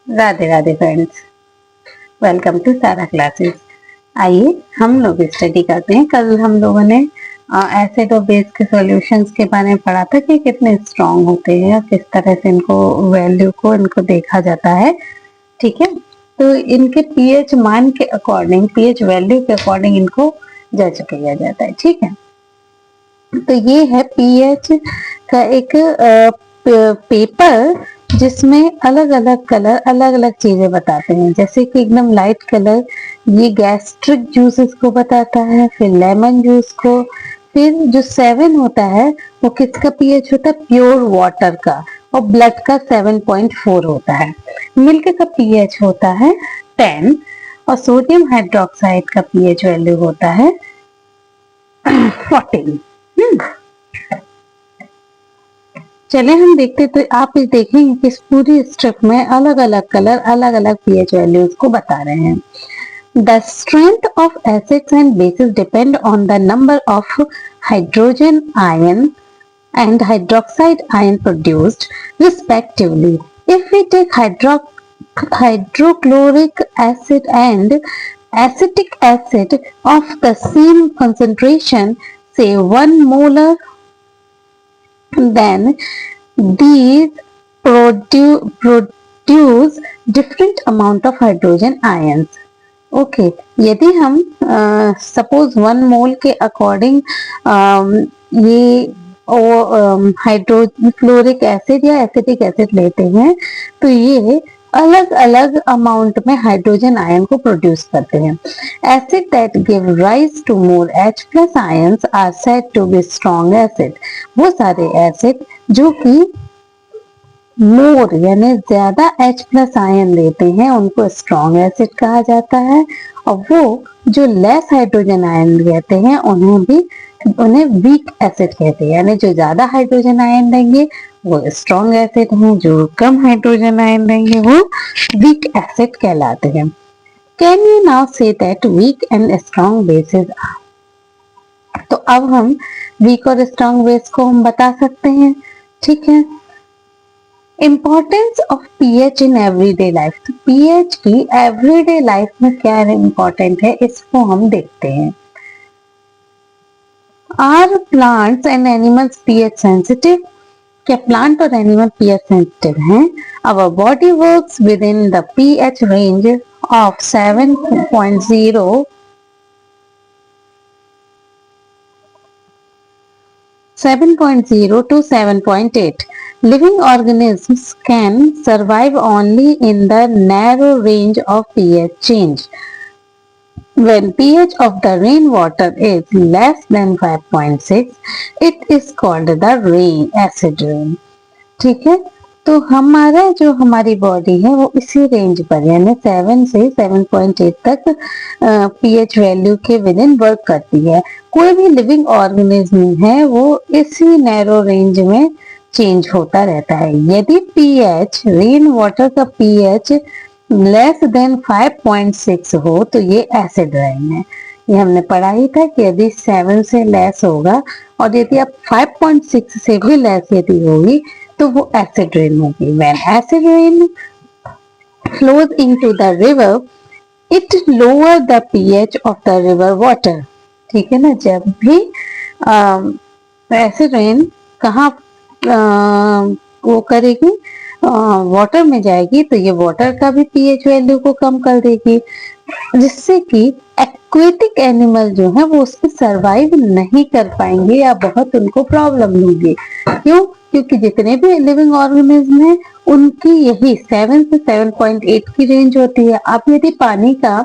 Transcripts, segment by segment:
Radhe Radhe friends, welcome to Sara classes. आइए हम लोग स्टडी करते हैं। कल हम लोगों ने एसिड और बेस के सॉल्यूशंस के बारे में पढ़ा था कि कितने स्ट्रॉन्ग होते हैं और किस तरह से इनको वैल्यू को इनको देखा जाता है। ठीक है, तो इनके पीएच मान के अकॉर्डिंग, पीएच वैल्यू के अकॉर्डिंग इनको जज किया जाता है। ठीक है, तो ये है पीएच का एक पेपर जिसमें अलग अलग कलर अलग अलग चीजें बताते हैं। जैसे कि एकदम लाइट कलर ये गैस्ट्रिक जूसेस को बताता है, फिर लेमन जूस को, फिर जो 7 होता है वो किसका पीएच होता है, प्योर वाटर का, और ब्लड का 7.4 होता है। मिल्क का पीएच होता है 10 और सोडियम हाइड्रोक्साइड का पीएच वैल्यू होता है 14। चले हम देखते, तो आप इस देखेंगे कि इस पूरी स्ट्रिप में अलग अलग कलर अलग अलग पीएच वैल्यूज को बता रहे हैं। The strength of acids and bases depend on the number of hydrogen ion and hydroxide ion produced respectively. If we take hydrochloric acid and acetic acid of the same concentration, say 1 molar, then these produce different amount of hydrogen ions. Okay, यदि हम suppose 1 मोल के according ये hydrochloric acid या acetic acid लेते हैं तो ये अलग अलग अमाउंट में हाइड्रोजन आयन को प्रोड्यूस करते हैं। Acid that give rise to more H plus ions are said to be strong acid. वो सारे एसिड जो कि मोर यानी ज्यादा H प्लस आयन लेते हैं उनको स्ट्रॉन्ग एसिड कहा जाता है, और वो जो लेस हाइड्रोजन आयन लेते हैं उन्हें वीक एसिड कहते हैं। यानी जो ज्यादा हाइड्रोजन आयन लेंगे वो स्ट्रॉन्ग एसिड हैं, जो कम हाइड्रोजन आयन लेंगे वो वीक एसिड कहलाते हैं। Can you now say that weak and strong bases? तो अब हम वीक और स्ट्रॉन्ग बेस को हम बता सकते हैं। ठीक है, importance of pH in everyday life. तो पीएच की एवरीडे लाइफ में क्या इम्पोर्टेंट है इसको हम देखते हैं। Are plants and animals pH sensitive? क्या प्लांट और एनिमल पीएच सेंसिटिव हैं? Our body works within the pH range of 7.0 to 7.8. Living organisms can survive only in the narrow range of pH change. When pH of the rainwater is less than 5.6, it is called the acid rain. ठीक है, तो हमारी body है वो इसी range पर यानी 7 से 7.8 तक पीएच वैल्यू के विद इन वर्क करती है। कोई भी लिविंग ऑर्गेनिज्म है वो इसी नैरो रेंज में चेंज होता रहता है। यदि पीएच रेन वाटर का पीएच लेस देन 5.6 हो तो ये एसिड रेन है। ये हमने पढ़ा ही था कि यदि 7 से लेस होगा और यदि आप 5.6 से भी लेस यदि होगी तो वो एसिड रेन होगी। When acid rain flows into the river, it lower the pH of the river water. ठीक है ना, जब भी एसिड रेन कहाँ वो करेगी, वाटर में जाएगी तो ये वाटर का भी पीएच वैल्यू को कम कर देगी, जिससे कि एक्वेटिक एनिमल जो है वो उसको सरवाइव नहीं कर पाएंगे या बहुत उनको प्रॉब्लम होगी। क्यों? क्योंकि जितने भी लिविंग ऑर्गेनिज्म हैं उनकी यही 7 से 7.8 की रेंज होती है। अब यदि पानी का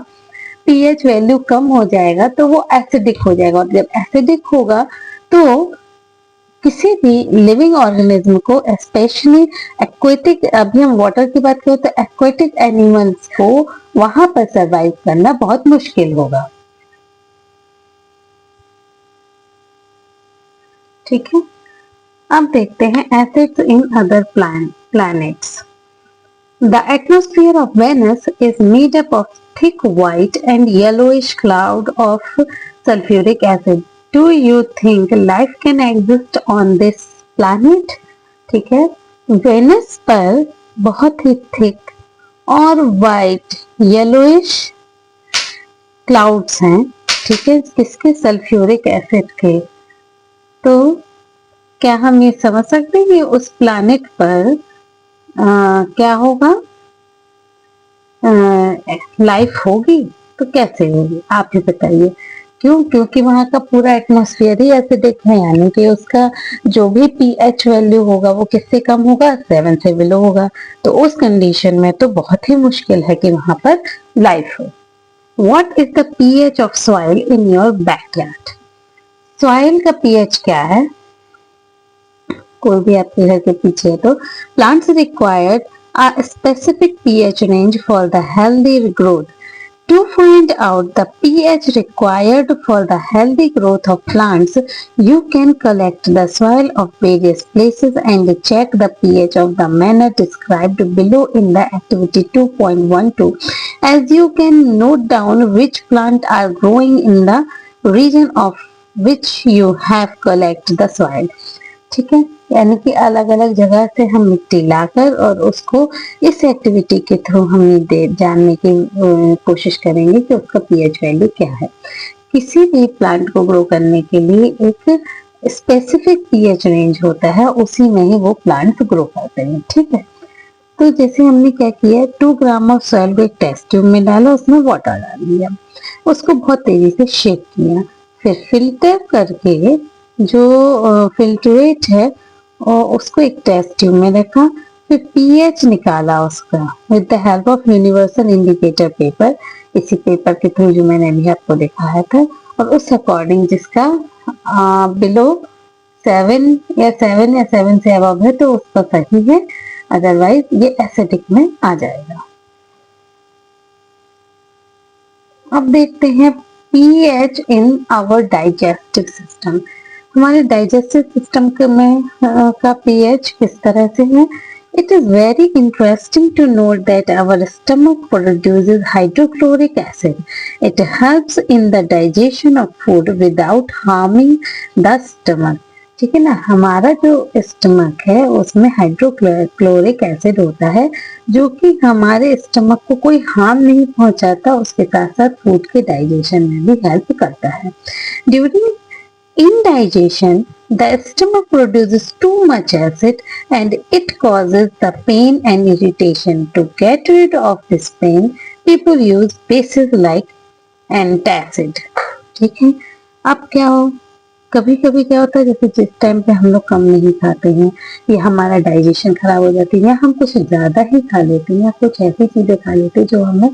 पीएच वैल्यू कम हो जाएगा तो वो एसिडिक हो जाएगा, और जब एसिडिक होगा तो किसी भी लिविंग ऑर्गेनिज्म को, स्पेशली एक्वेटिक, अभी हम वाटर की बात करें तो एक्वेटिक एनिमल्स को वहां पर सरवाइव करना बहुत मुश्किल होगा। ठीक है, अब देखते हैं acids in other planets. The atmosphere of Venus is made up of thick white and yellowish cloud of sulfuric acid. Do you think life can exist on this planet? ठीक है, वेनस पर बहुत ही थिक और white yellowish clouds हैं, ठीक है, किसके? Sulphuric acid के। तो क्या हम ये समझ सकते हैं कि उस प्लैनेट पर क्या होगा, लाइफ होगी? तो कैसे होगी आप ही बताइए। क्यों? क्योंकि वहां का पूरा एटमॉस्फेयर ही एसिडिक है, यानी कि उसका जो भी पीएच वैल्यू होगा वो किससे कम होगा? 7 से बिलो होगा। तो उस कंडीशन में तो बहुत ही मुश्किल है कि वहां पर लाइफ हो। What is the pH of soil in your backyard? Soil का पीएच क्या है? कोई भी आपके घर के पीछे है तो plants required a specific pH range for the healthy growth. To find out the pH required for the healthy growth of plants, you can collect the soil of various places and check the pH of the manner described below in the activity 2.12. As you can note down which plant are growing in the region of which you have collected the soil. ठीक है, यानी कि अलग अलग जगह से हम मिट्टी लाकर और उसको इस एक्टिविटी के थ्रू हम जानने की कोशिश करेंगे कि उसका पीएच वैल्यू क्या है। किसी भी प्लांट को ग्रो करने के लिए एक स्पेसिफिक पीएच रेंज होता है, उसी में ही वो प्लांट ग्रो करते हैं। ठीक है, तो जैसे हमने क्या किया, 2 ग्राम ऑफ सॉइल को एक टेस्ट ट्यूब में डाला, उसमें वाटर डाल दिया, उसको बहुत तेजी से शेक किया, फिर फिल्टर करके जो फिल्ट्रेट है और उसको एक टेस्ट ट्यूब में रखा, फिर पीएच निकाला उसका with the help of universal indicator paper, इसी पेपर के थ्रू जो मैंने अभी आपको दिखाया था, और उस अकॉर्डिंग जिसका बिलो 7 या 7 से अबव है तो उसका सही है, अदरवाइज ये एसिडिक में आ जाएगा। अब देखते हैं pH in our digestive system. हमारे डाइजेस्टिव सिस्टम में का पीएच किस तरह से है? It is very interesting to note that our stomach produces hydrochloric acid. It helps in the digestion of food without harming the stomach. ठीक है ना, हमारा जो स्टमक है उसमें हाइड्रोक्लोरिक एसिड होता है जो कि हमारे स्टमक को कोई हार्म नहीं पहुंचाता, उसके साथ साथ फूड के डाइजेशन में भी हेल्प करता है। During indigestion, the stomach produces too much acid and it causes the pain and irritation. To get rid of this pain, people use bases like antacid. ठीक है, अब क्या हो, कभी कभी क्या होता है, जैसे जिस टाइम पे हम लोग कम नहीं खाते हैं या हमारा डाइजेशन खराब हो जाती है या हम कुछ ज्यादा ही खा लेते हैं या कुछ ऐसी चीजें खा लेते हैं जो हमें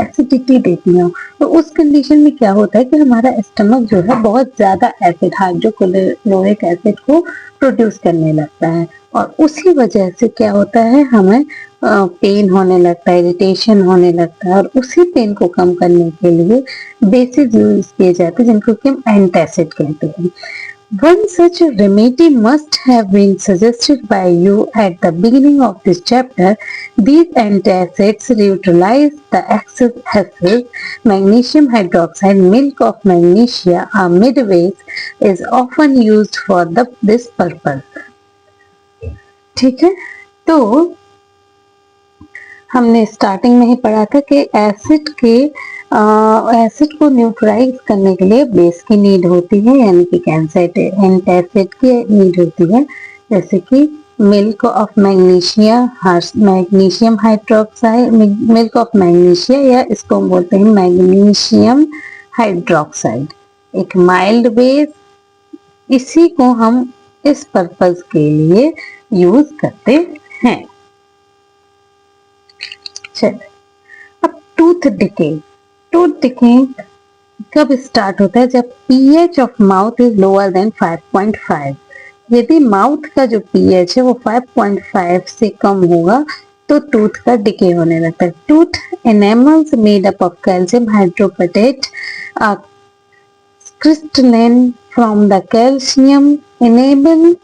एसिडिटी देती हो, तो उस कंडीशन में क्या होता है कि हमारा स्टमक जो है बहुत ज्यादा एसिड, हाइड्रोक्लोरिक एसिड को प्रोड्यूस करने लगता है और उसी वजह से क्या होता है, हमें पेन होने लगता है, इरिटेशन होने लगता है, और उसी पेन को कम करने के लिए बेसिस यूज किए जाते हैं जिनको कि हम एंटासिड कहते हैं। One such remedy must have been suggested by you at the beginning of this chapter. These antacids neutralize the excess acid. Magnesium hydroxide, milk of magnesia, a midway, is often used for this purpose. ठीक है, तो हमने starting में ही पढ़ा था कि acid को neutralise करने के लिए बेस की नीड होती है, यानी कि एंटासिड की नीड होती है, जैसे कि milk of magnesium hydroxide, milk of magnesia, या इसको हम बोलते हैं मैग्नीशियम हाइड्रोक्साइड, एक माइल्ड बेस। इसी को हम इस पर्पस के लिए यूज करते हैं। चलिए, अब टूथ डिके कब स्टार्ट होता है? जब pH of mouth is lower than 5.5। यदि माउथ का जो पीएच है वो 5.5 से कम होगा तो टूथ का डिके होने लगता है। Tooth enamels made up of calcium hydroxide crystalline from the calcium enamel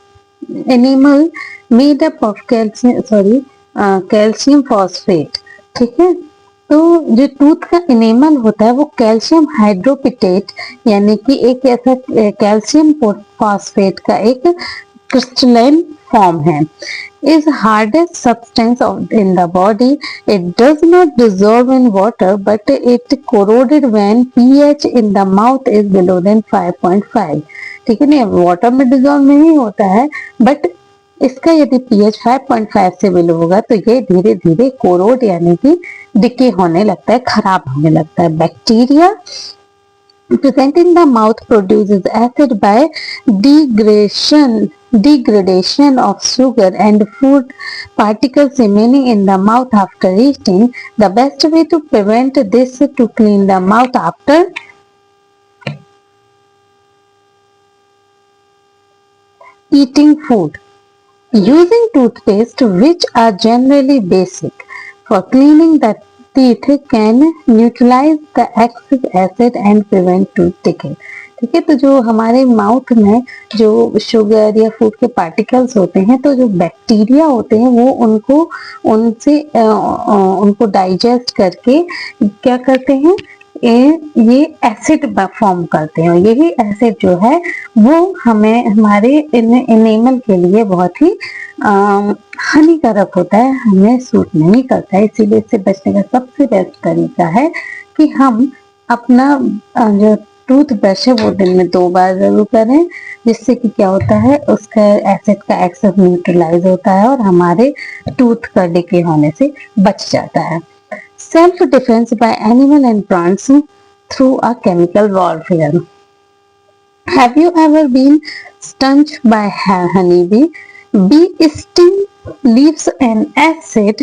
made up of calcium phosphate. ठीक है, तो जो टूथ का एनेमल होता है वो कैल्शियम हाइड्रोपिटेट यानी कि एक ऐसा कैल्शियम फॉस्फेट का एक क्रिस्टलाइन फॉर्म है। is hardest substance in the body. It does not dissolve in water, but it corroded when pH in the mouth is below than 5.5. ठीक है, नहीं वाटर में डिजोल्व नहीं होता है, बट इसका यदि pH 5.5 से बिलो होगा तो ये धीरे धीरे कोरोड यानी कि डिके होने लगता है, खराब होने लगता है. Bacteria present in the mouth produces acid by degradation of sugar and food particles remaining in the mouth after eating. The best way to prevent this is to clean the mouth after eating food using toothpaste, which are generally basic. For cleaning the teeth can neutralize the excess acid and prevent tooth decay. ठीक है, तो जो हमारे mouth में जो sugar या food के particles होते हैं, तो जो बैक्टीरिया होते हैं वो उनको डाइजेस्ट करके क्या करते हैं, ये एसिड फॉर्म करते हैं. यही एसिड जो है वो हमें हमारे एनिमल के लिए बहुत ही हानिकारक होता है, हमें सूट नहीं करता है. इसीलिए इससे बचने का सबसे बेस्ट तरीका है कि हम अपना जो टूथ ब्रश है वो दिन में 2 बार जरूर करें, जिससे कि क्या होता है उसका एसिड का एक्सेस न्यूट्रलाइज होता है और हमारे टूथ का डिके होने से बच जाता है. Self defense by animal and plants through a chemical warfare. Have you ever been stung by honeybee? Bee sting leaves an acid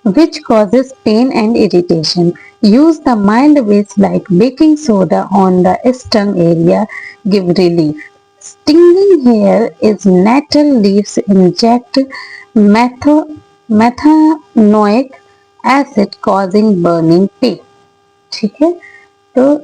which causes pain and irritation. Use the mild ways like baking soda on the stung area, give relief. Stinging here is nettle leaves inject methanoic acid causing burning pain. ठीक है, तो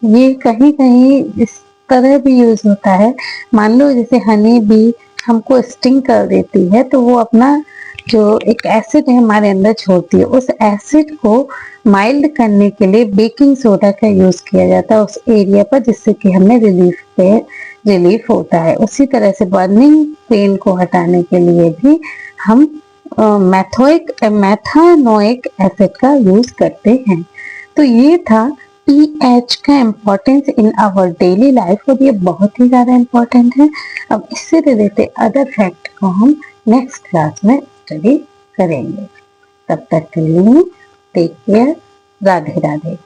ये कहीं कहीं इस तरह भी use होता है. मान लो जैसे हनी बी हमको स्टिंग कर देती है, तो वो अपना जो एक एसिड है हमारे अंदर छोड़ती है, उस एसिड को माइल्ड करने के लिए बेकिंग सोडा का यूज किया जाता है उस एरिया पर, जिससे कि हमें रिलीफ होता है. उसी तरह से बर्निंग पेन को हटाने के लिए भी हम मैथानोइक एसिड का यूज करते हैं. तो ये था pH का importance in our daily life, और ये बहुत ही ज्यादा इम्पोर्टेंट है. अब इससे रिलेटेड अदर फैक्ट को हम नेक्स्ट क्लास में स्टडी करेंगे. तब तक के लिए टेक केयर. राधे राधे.